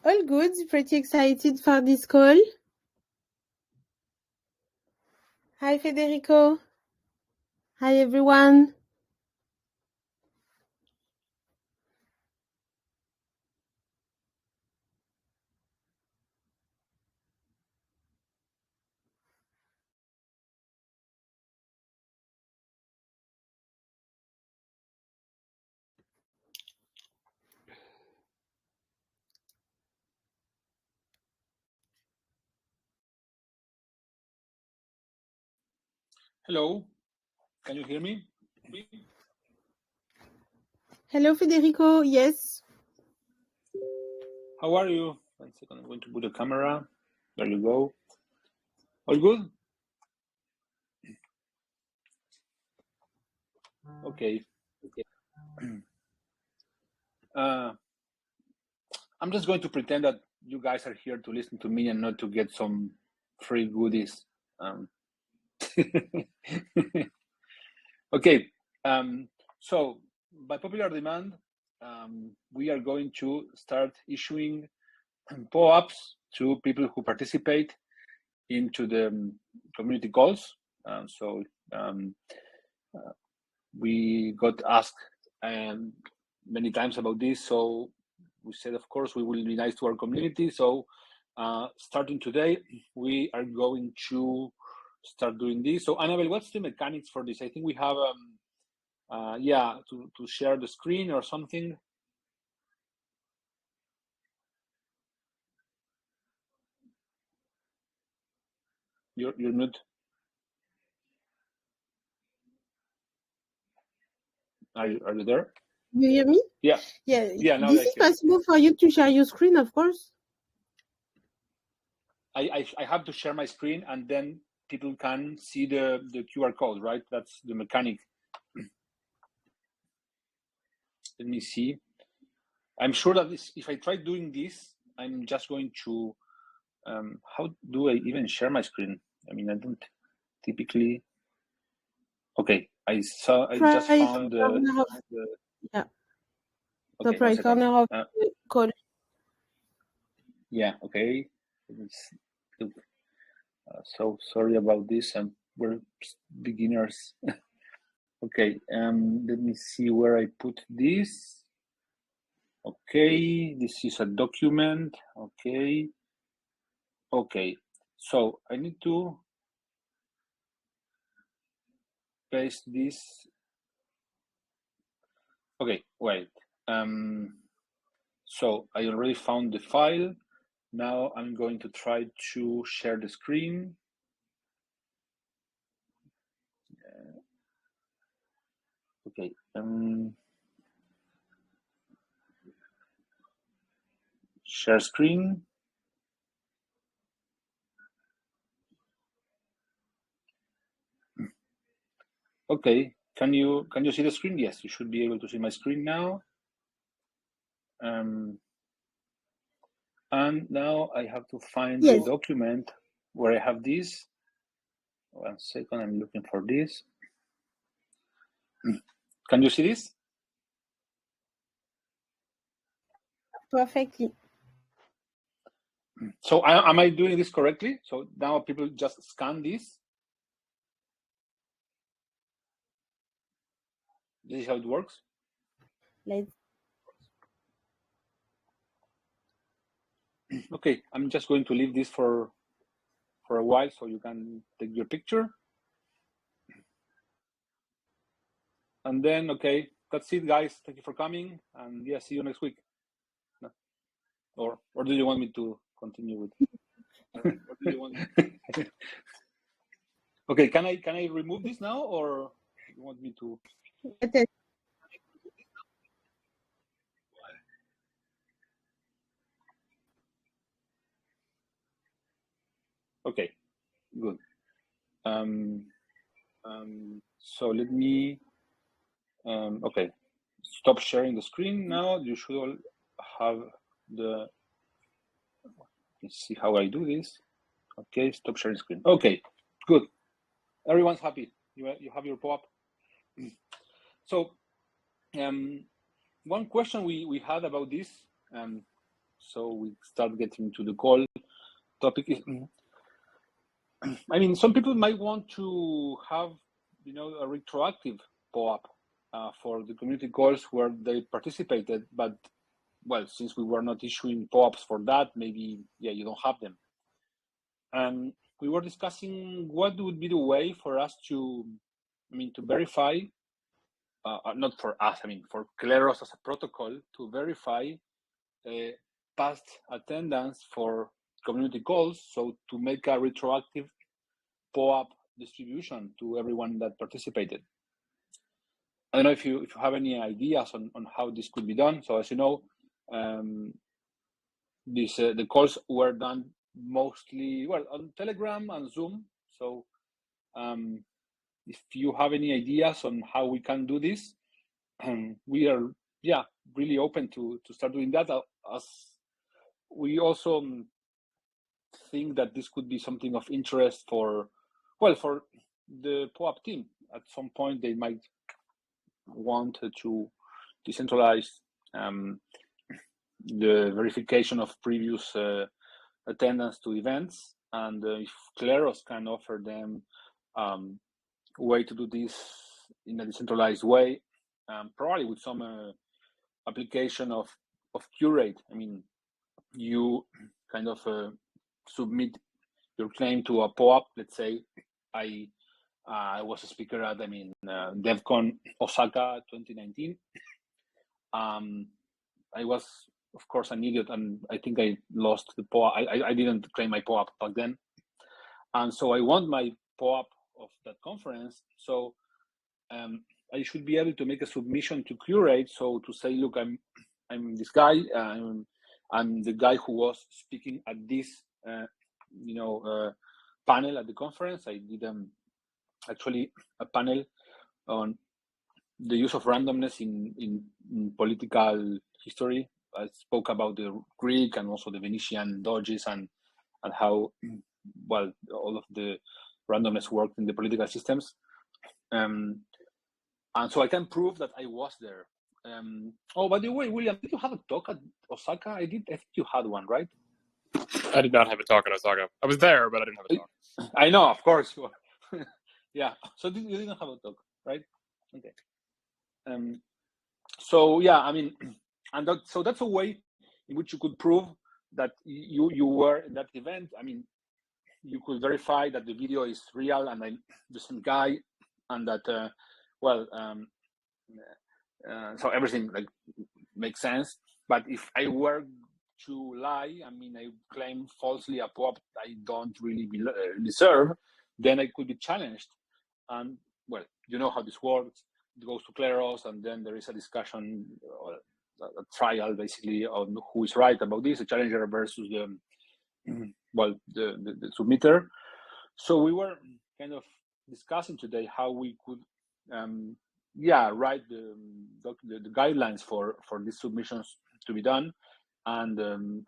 All good. Pretty excited for this call. Hi, Federico. Hi, everyone. Hello, can you hear me? Hello, Federico. Yes. How are you? 1 second, I'm going to put the camera. There you go. All good? Okay. I'm just going to pretend that you guys are here to listen to me and not to get some free goodies. Okay. So by popular demand, we are going to start issuing POAPs to people who participate into the community calls. We got asked many times about this, so we said, of course, we will be nice to our community. So starting today, we are going to start doing this. So Annabelle, what's the mechanics for this? I think we have, to share the screen or something. You're not. Are you there? You hear me? Yeah. Yeah. Yeah. Now This is possible for you to share your screen, of course. I have to share my screen and then people can see the QR code, right? That's the mechanic. Let me see. I'm sure that if I try doing this, I'm just going to, how do I even share my screen? I mean, I don't typically, okay, I just found the yeah. Okay, Top right corner of the call. Yeah, okay. So sorry about this, we're beginners. Okay, let me see where I put this. Okay, this is a document. Okay. Okay, so I need to paste this. Okay, wait. So I already found the file. Now I'm going to try to share the screen. Okay. Share screen. Okay. Can you see the screen? Yes, you should be able to see my screen now. And now I have to find the document where I have this. 1 second, I'm looking for this. Can you see this? Perfectly. So am I doing this correctly? So now people just scan this. This is how it works. Okay, I'm just going to leave this for a while so you can take your picture. And then, okay, that's it, guys. Thank you for coming. And yeah, see you next week. Or do you want me to continue with? Okay, can I remove this now, or you want me to? Okay, good. So let me. Okay, stop sharing the screen now. You should all have the. Let's see how I do this. Okay, stop sharing screen. Okay, good. Everyone's happy. You have your pop-up. So, one question we had about this, so we start getting to the call topic. I mean, some people might want to have, a retroactive POAP for the community calls where they participated, but well, since we were not issuing POAPs for that, maybe you don't have them. And we were discussing what would be the way for us to verify, not for us, for Kleros as a protocol to verify past attendance for community calls, so to make a retroactive POAP distribution to everyone that participated. I don't know if you have any ideas on how this could be done. So as you know, the calls were done mostly on Telegram and Zoom. So if you have any ideas on how we can do this, we are really open to start doing that. As we also think that this could be something of interest for the POAP team. At some point, they might want to decentralize the verification of previous attendance to events, and if Kleros can offer them a way to do this in a decentralized way, probably with some application of curate. You kind of submit your claim to a POAP. Let's say I was a speaker at DevCon Osaka 2019. I was, of course, an idiot, and I think I lost the POAP. I didn't claim my POAP back then, and so I want my POAP of that conference. So I should be able to make a submission to curate. So to say, look, I'm this guy. I'm the guy who was speaking at this panel at the conference. I did actually a panel on the use of randomness in political history. I spoke about the Greek and also the Venetian doges and how all of the randomness worked in the political systems. And so I can prove that I was there. By the way, William, did you have a talk at Osaka? I think you had one, right? I did not have a talk at Osaka. I was there, but I didn't have a talk. I know, of course. Yeah. So you didn't have a talk, right? Okay. And that's a way in which you could prove that you were in that event. You could verify that the video is real and I'm the same guy, and that so everything makes sense. But if I were to lie, I claim falsely a POAP I don't really deserve, then I could be challenged. And you know how this works. It goes to Kleros, and then there is a discussion, or a trial, basically, on who is right about this, the challenger versus the submitter. So we were kind of discussing today how we could write the guidelines for these submissions to be done, and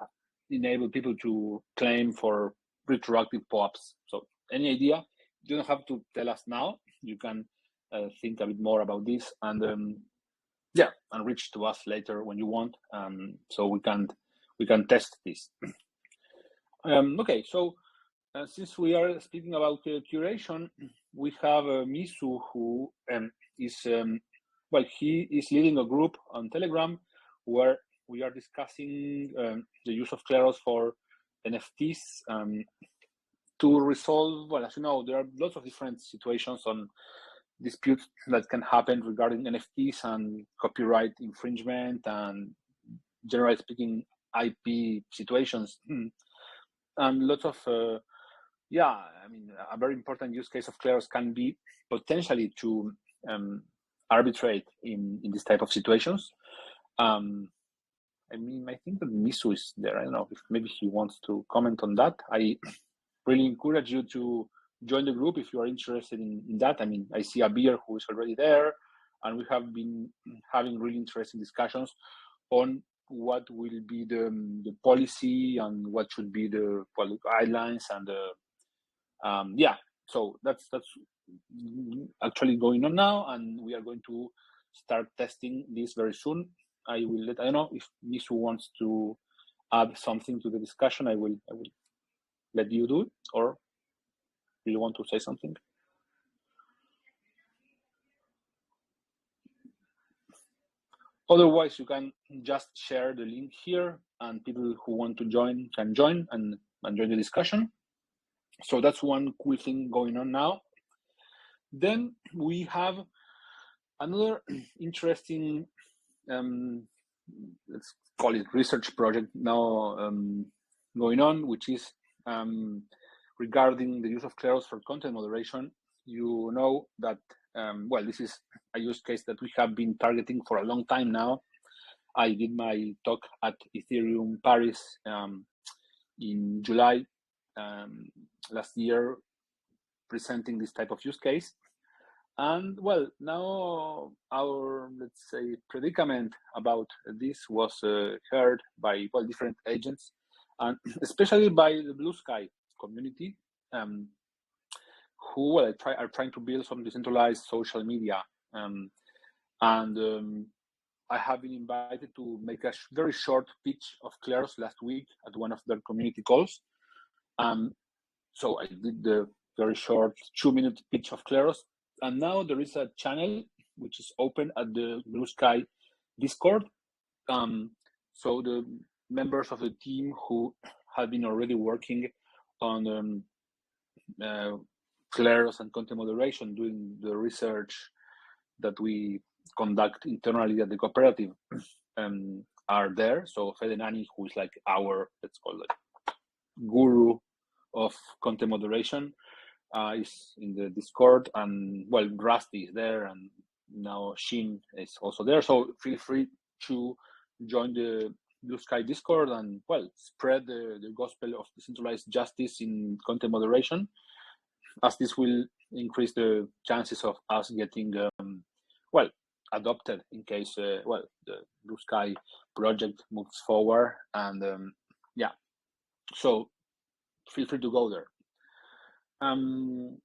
enable people to claim for retroactive POAPs. So any idea? You don't have to tell us now. You can think a bit more about this, and and reach to us later when you want, so we can test this. Okay, so since we are speaking about curation, we have Misu, who is he is leading a group on Telegram where we are discussing the use of Kleros for NFTs to resolve. As you know, there are lots of different situations on disputes that can happen regarding NFTs and copyright infringement and, generally speaking, IP situations. And lots of a very important use case of Kleros can be potentially to arbitrate in this type of situations. I think that Misu is there. I don't know if maybe he wants to comment on that. I really encourage you to join the group if you are interested in that. I see Abir, who is already there, and we have been having really interesting discussions on what will be the policy and what should be the guidelines, and so that's actually going on now, and we are going to start testing this very soon. I don't know if Misu wants to add something to the discussion, I will let you do it, or do you want to say something? Otherwise, you can just share the link here, and people who want to join can join and join the discussion. So that's one cool thing going on now. Then we have another interesting, let's call it research project now going on, which is regarding the use of Kleros for content moderation. You know that, well, this is a use case that we have been targeting for a long time now. I did my talk at Ethereum Paris in July last year, presenting this type of use case. And well, now our, let's say, predicament about this was heard by different agents, and especially by the Blue Sky community, who are trying to build some decentralized social media. I have been invited to make a very short pitch of Kleros last week at one of their community calls. So I did the very short 2-minute pitch of Kleros. And now there is a channel which is open at the Blue Sky Discord. So the members of the team who have been already working on Kleros and content moderation, doing the research that we conduct internally at the cooperative, are there. So Fede Nani, who is like our, let's call it, guru of content moderation, is in the Discord, and well, Rusty is there, and now Shin is also there. So feel free to join the Blue Sky Discord and well, spread the gospel of decentralized justice in content moderation, as this will increase the chances of us getting well adopted in case well the Blue Sky project moves forward. And yeah, so feel free to go there. In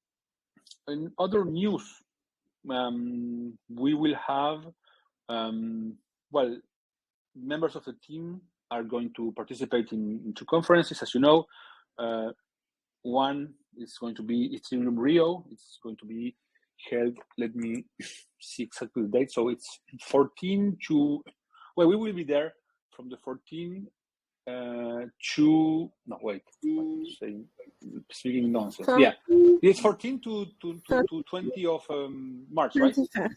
other news, we will have, well, members of the team are going to participate in 2 conferences, as you know. One is going to be Ethereum Rio. It's going to be held, let me see exactly the date. So it's 14 to, well, we will be there from the 14 to, no, wait, speaking nonsense. Yeah, it's 14 to 20 of March, 21st. Right?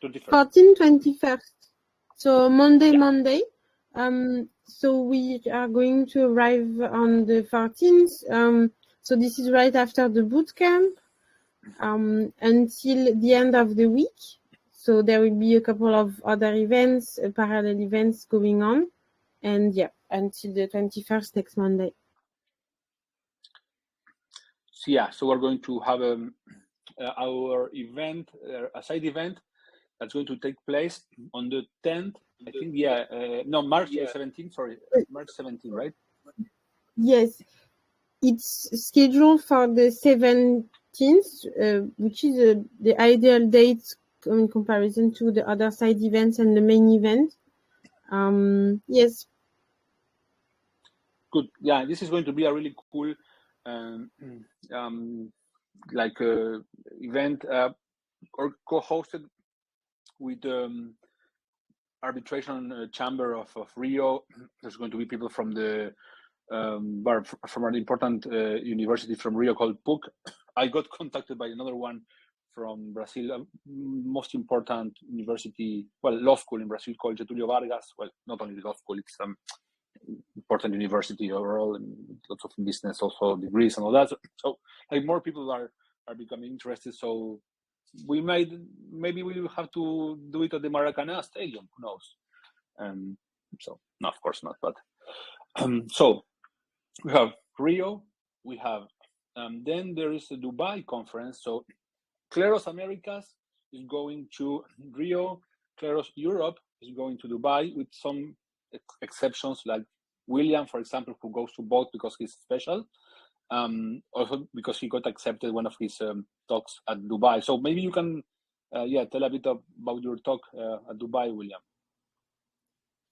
21st. 14, 21st. So Monday. So we are going to arrive on the 14th. So this is right after the boot camp until the end of the week. So there will be a couple of other events, parallel events going on. And yeah, until the 21st, next Monday. So yeah, so we're going to have our event, a side event that's going to take place on the 10th. I think, yeah, no, March 17th, sorry, March 17th, right? Yes, it's scheduled for the 17th, which is the ideal date in comparison to the other side events and the main event. Yes. Good. Yeah, this is going to be a really cool, like event or co-hosted with arbitration chamber of Rio. There's going to be people from the from an important university from Rio called PUC. I got contacted by another one from Brazil, most important university, well, law school in Brazil called Getúlio Vargas. Well, not only law school, it's important university overall, and lots of business also degrees and all that. So like more people are becoming interested. So maybe we will have to do it at the Maracanã Stadium. Who knows? So no, of course not. But so we have Rio. We have then there is a Dubai conference. So Kleros Americas is going to Rio. Kleros Europe is going to Dubai, with some exceptions like William, for example, who goes to both because he's special. Also because he got accepted one of his talks at Dubai. So maybe you can, tell a bit about your talk at Dubai, William.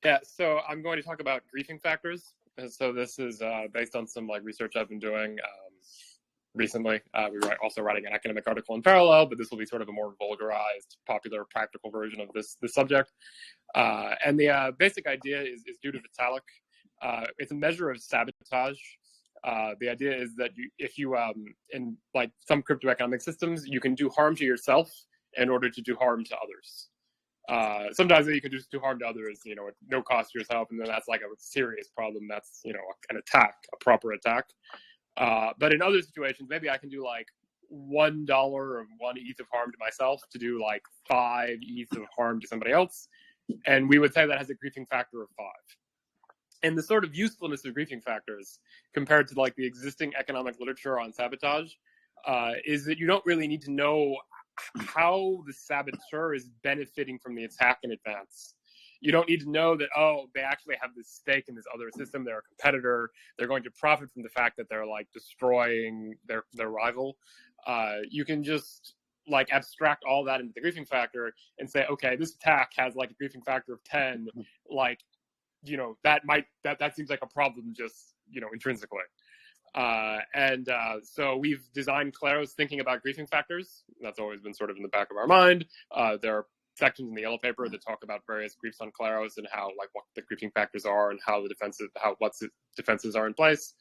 Yeah, so I'm going to talk about griefing factors. And so this is based on some research I've been doing recently. We're also writing an academic article in parallel, but this will be sort of a more vulgarized, popular, practical version of this subject. And the basic idea is due to Vitalik. It's a measure of sabotage. The idea is that if you in some cryptoeconomic systems, you can do harm to yourself in order to do harm to others. Sometimes you can just do harm to others, at no cost to yourself, and then that's a serious problem. That's an attack, a proper attack. But in other situations, maybe I can do $1 or 1 ETH of harm to myself to do 5 ETH of harm to somebody else, and we would say that has a griefing factor of 5. And the sort of usefulness of griefing factors compared to the existing economic literature on sabotage is that you don't really need to know how the saboteur is benefiting from the attack in advance. You don't need to know that, they actually have this stake in this other system. They're a competitor. They're going to profit from the fact that they're destroying their rival. You can just abstract all that into the griefing factor and say, okay, this attack has a griefing factor of 10. That seems like a problem just, intrinsically. So we've designed Kleros thinking about griefing factors. That's always been sort of in the back of our mind. There are sections in the yellow paper that talk about various griefs on Kleros and how what the griefing factors are and how what defenses are in place.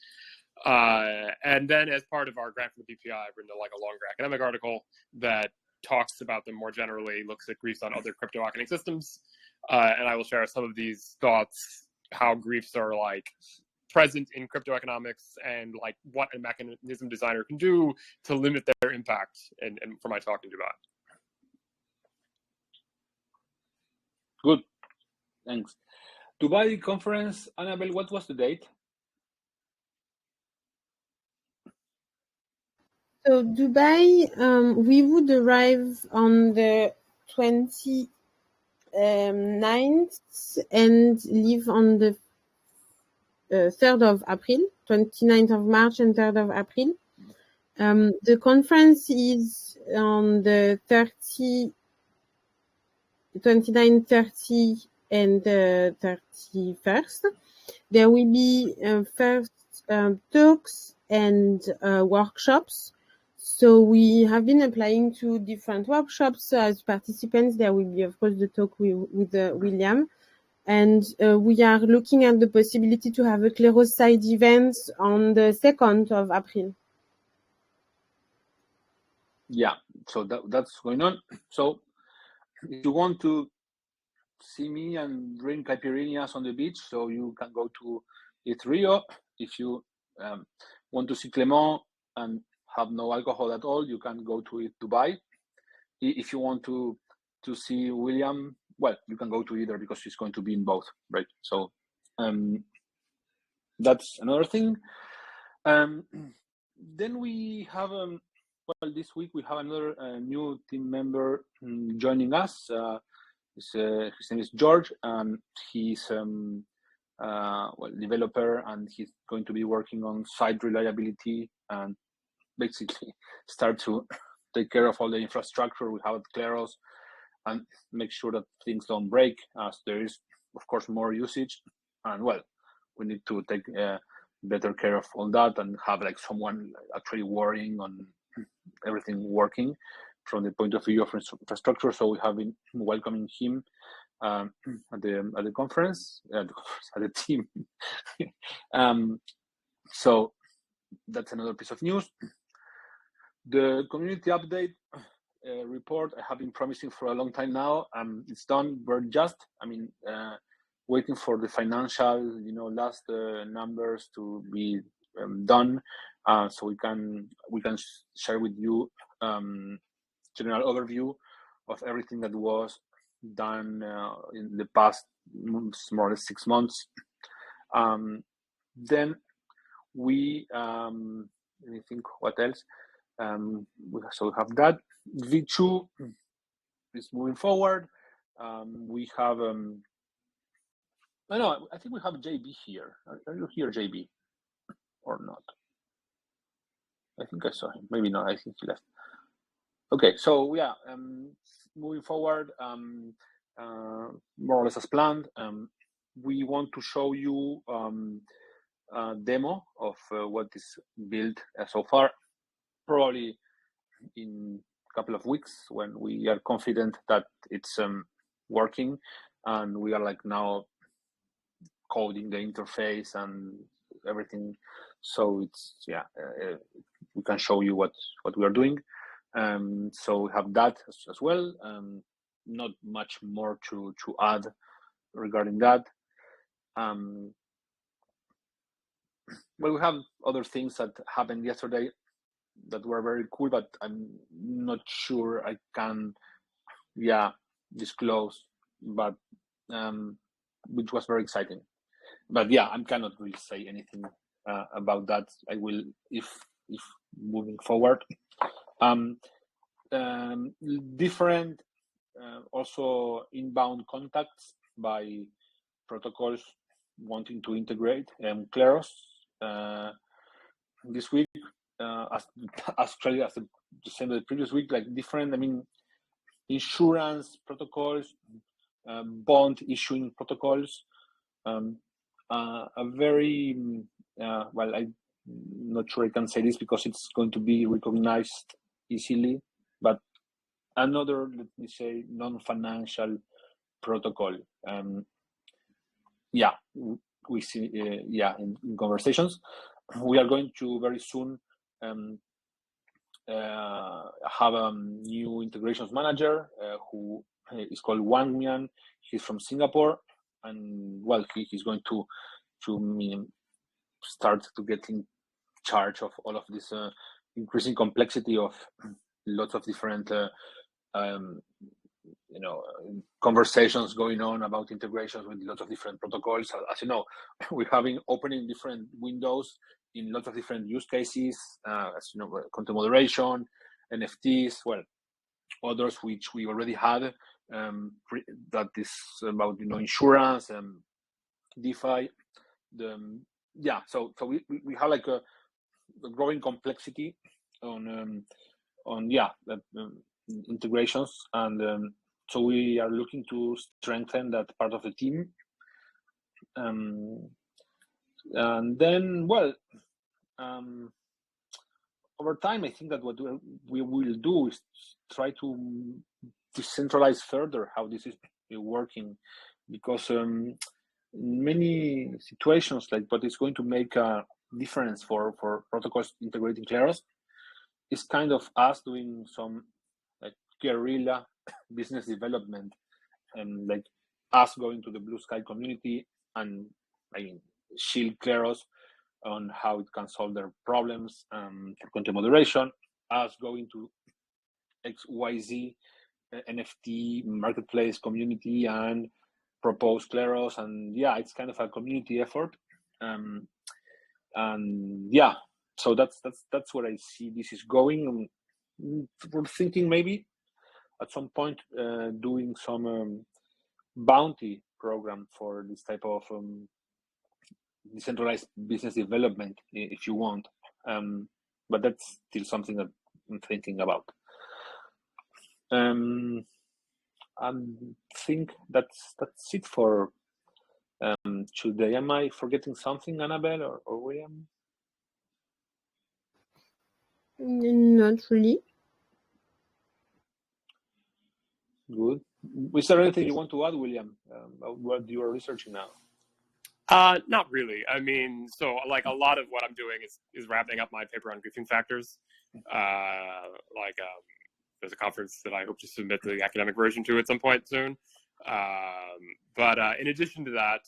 And then as part of our grant from the BPI, I've written a longer academic article that talks about them more generally, looks at griefs on other crypto-economic systems. And I will share some of these thoughts, how griefs are present in crypto economics and what a mechanism designer can do to limit their impact and for my talk in Dubai. Good, thanks. Dubai conference, Annabelle, what was the date? So Dubai, we would arrive on the 29th and leave on the 3rd of April, 29th of March and 3rd of April. The conference is on the 29, 30, and 31st. There will be first talks and workshops. So we have been applying to different workshops as participants. There will be, of course, the talk with William. And we are looking at the possibility to have a Kleros side event on the 2nd of April. Yeah, so that's going on. So if you want to see me and drink caipirinhas on the beach, so you can go to Eat Rio. If you want to see Clement and have no alcohol at all, you can go to Eat Dubai. If you want to see William, well, you can go to either because he's going to be in both, right? So that's another thing. Then we have, this week we have another new team member joining us. His name is George. He's developer, and he's going to be working on site reliability and basically start to take care of all the infrastructure we have at Kleros and make sure that things don't break, as there is, of course, more usage. And we need to take better care of all that and have someone actually worrying on everything working from the point of view of infrastructure. So we have been welcoming him at the conference, at the team. So that's another piece of news. The community update report I have been promising for a long time now. It's done. We're just, waiting for the financial, last numbers to be done, so we can share with you general overview of everything that was done in the past months, more or less 6 months. Then we let me think what else. We have that. V2 is moving forward. We have I think we have JB here. Are you here, JB, or not? I think I saw him. Maybe not. I think he left. Okay, so yeah, moving forward, more or less as planned. we want to show you a demo of what is built so far, probably in a couple of weeks when we are confident that it's working, and we are like now coding the interface and everything. So it's we can show you what we are doing. So we have that as well. Not much more to add regarding that. Well, we have other things that happened yesterday that were very cool, but I'm not sure I can disclose, but which was very exciting. But yeah, I cannot really say anything about that. I will if moving forward. Different also inbound contacts by protocols wanting to integrate Kleros this week, as the same as the previous week, like different. I mean, insurance protocols, bond issuing protocols. A very well, I'm not sure I can say this because it's going to be recognized easily, but another, let me say, non-financial protocol. We see in conversations. We are going to very soon have a new integrations manager who is called Wang Mian. He's from Singapore, and well, he's going to start to get in charge of all of this increasing complexity of lots of different conversations going on about integrations with lots of different protocols. As you know, we're opening different windows in lots of different use cases, as you know, content moderation, NFTs, well, others which we already had, that is about insurance and DeFi. So we have like a growing complexity on integrations, and so we are looking to strengthen that part of the team. And then, well, over time, I think that what we will do is try to decentralize further how this is working, because in many situations, like what is going to make a difference for protocols integrating Kleros is kind of us doing some like guerrilla business development, and like us going to the Blue Sky community and shield Kleros on how it can solve their problems for content moderation, us going to XYZ NFT marketplace community and propose Kleros, and it's kind of a community effort, so that's where I see this is going. We're thinking maybe at some point doing some bounty program for this type of decentralized business development, if you want, but that's still something that I'm thinking about. I think that's it for today. Am I forgetting something, Annabelle or William? Not really. Good. Is there anything you want to add, William, what you are researching now? Not really. I mean, so like a lot of what I'm doing is wrapping up my paper on goofing factors. There's a conference that I hope to submit the academic version to at some point soon. But in addition to that,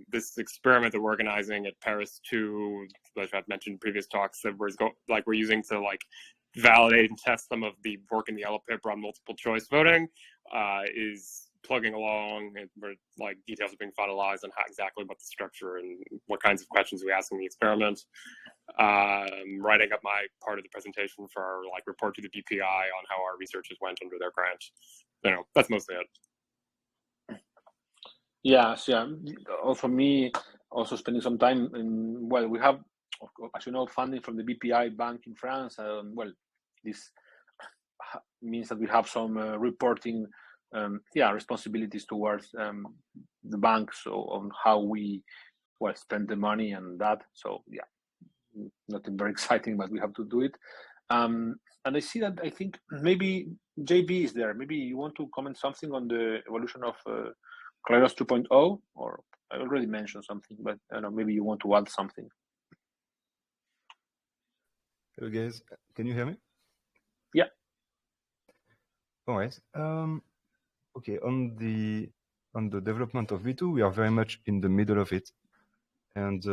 this experiment that we're organizing at Paris 2, which I've mentioned in previous talks, that we're using to like validate and test some of the work in the yellow paper on multiple choice voting, is plugging along, and we're like details are being finalized on how exactly what the structure and what kinds of questions we ask in the experiment. Writing up my part of the presentation for our like report to the BPI on how our researchers went under their grant. That's mostly it. Yeah. Also me, also spending some time we have, as you know, funding from the BPI bank in France. This means that we have some reporting responsibilities towards the bank, so on how we spend the money and that. So nothing very exciting, but we have to do it. And I see that, I think maybe JB is there. Maybe you want to comment something on the evolution of Kleros 2.0, or I already mentioned something, but I don't know, maybe you want to add something. Hello guys, can you hear me? Yeah. All right. Okay, on the development of V2, we are very much in the middle of it, and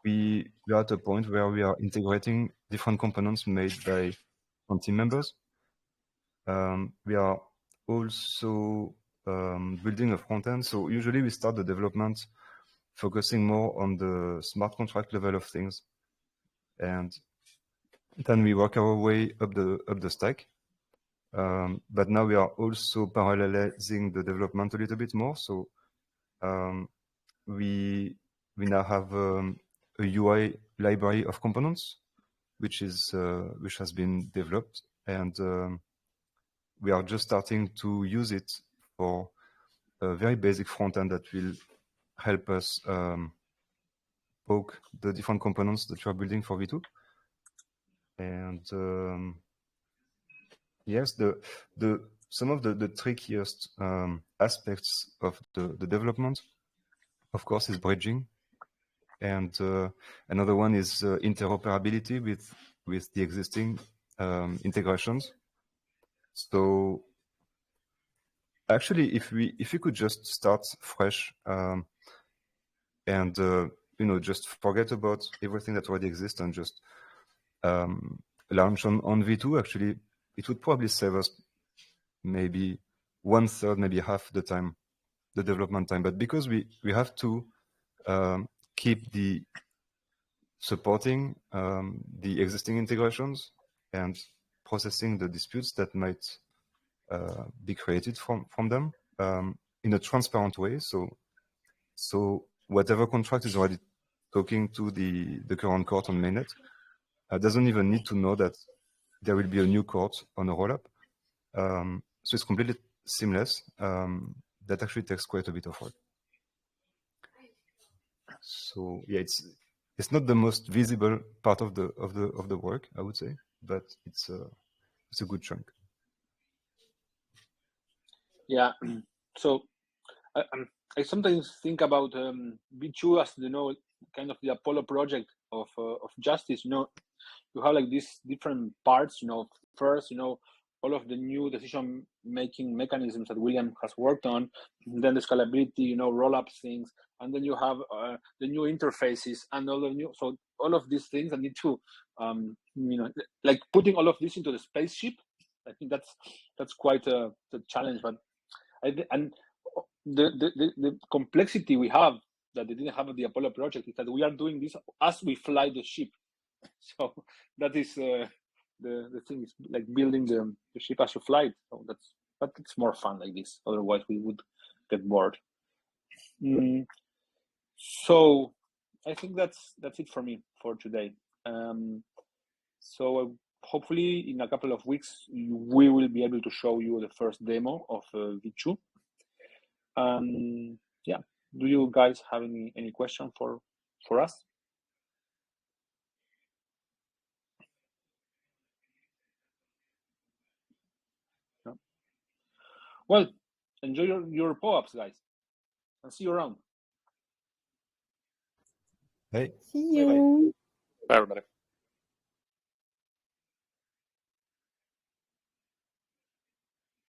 we are at a point where we are integrating different components made by team members. We are also building a front end. So usually we start the development focusing more on the smart contract level of things, and then we work our way up the stack. But now we are also parallelizing the development a little bit more. So we now have a UI library of components, which has been developed, and we are just starting to use it for a very basic front end that will help us poke the different components that you are building for V2. And yes, some of the trickiest aspects of the development, of course, is bridging, and another one is interoperability with the existing integrations. So actually, if we could just start fresh and just forget about everything that already exists and just launch on V2, actually, it would probably save us maybe 1/3, maybe half the time, the development time. But because we have to keep the supporting the existing integrations and processing the disputes that might be created from them in a transparent way. So whatever contract is already talking to the current court on mainnet doesn't even need to know that there will be a new court on a rollup. So it's completely seamless. That actually takes quite a bit of work. So yeah, it's not the most visible part of the work, I would say, but it's a good chunk. Yeah. So I sometimes think about V2 as kind of the Apollo project of justice. You have like these different parts. First, all of the new decision-making mechanisms that William has worked on, and then the scalability, roll-up things, and then you have the new interfaces and all of these things that need to, like putting all of this into the spaceship. I think that's quite a challenge, but and the complexity we have that they didn't have at the Apollo project is that we are doing this as we fly the ship. So that is the thing is like building the ship as you fly it. So but it's more fun like this. Otherwise we would get bored. So I think that's it for me for today. So hopefully in a couple of weeks we will be able to show you the first demo of V2. Yeah, do you guys have any question for us? No? Well, enjoy your POAPs, guys, and see you around. Hey. See you. Bye, everybody.